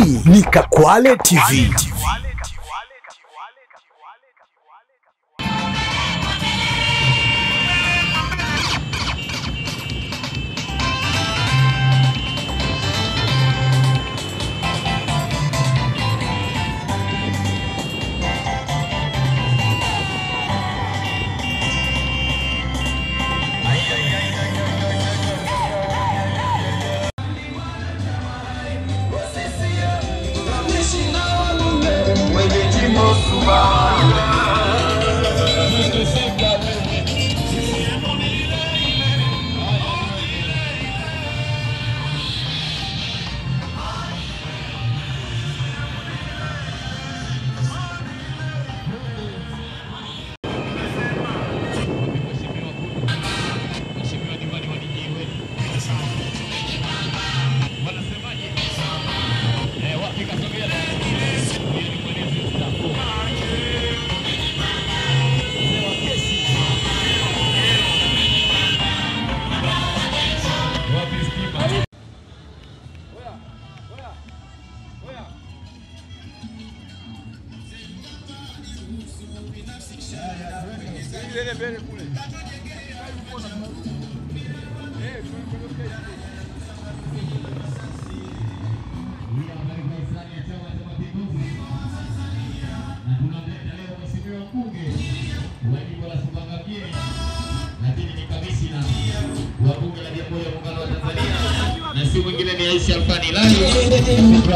Hii ni Kakwale TV.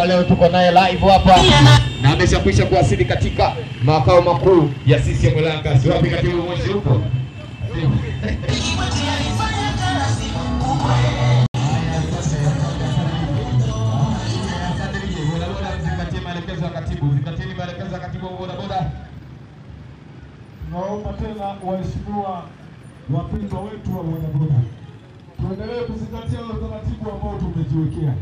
Leo tuko naye live hapa na ameshakwisha kuwasili katika makao makuu ya CCM Langasi. Wapi katibu mwenzi huko? Naomba tena waheshimiwa wapendwa wetu wa bodaboda, tuendelee kuzingatia utaratibu ambao tumejiwekea.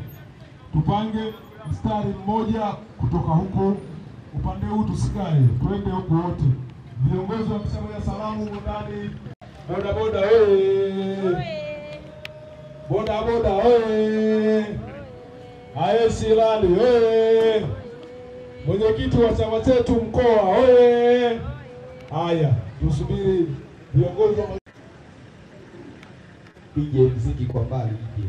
Tupange mstari mmoja kutoka huko upande huu, tusikae, twende huko wote. Viongozi wa msamaha salamu ndani. Bodaboda wewe, bodaboda wewe, Ayesilali wewe, mwenyekiti wa chama chetu mkoa wewe. Haya, tusubiri viongozi wa pige muziki kwa mbali pige.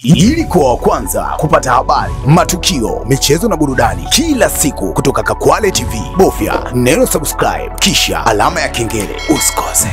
Ili kuwa wa kwanza kupata habari, matukio, michezo na burudani kila siku kutoka Kakwale TV, bofya neno subscribe kisha alama ya kengele. Usikose.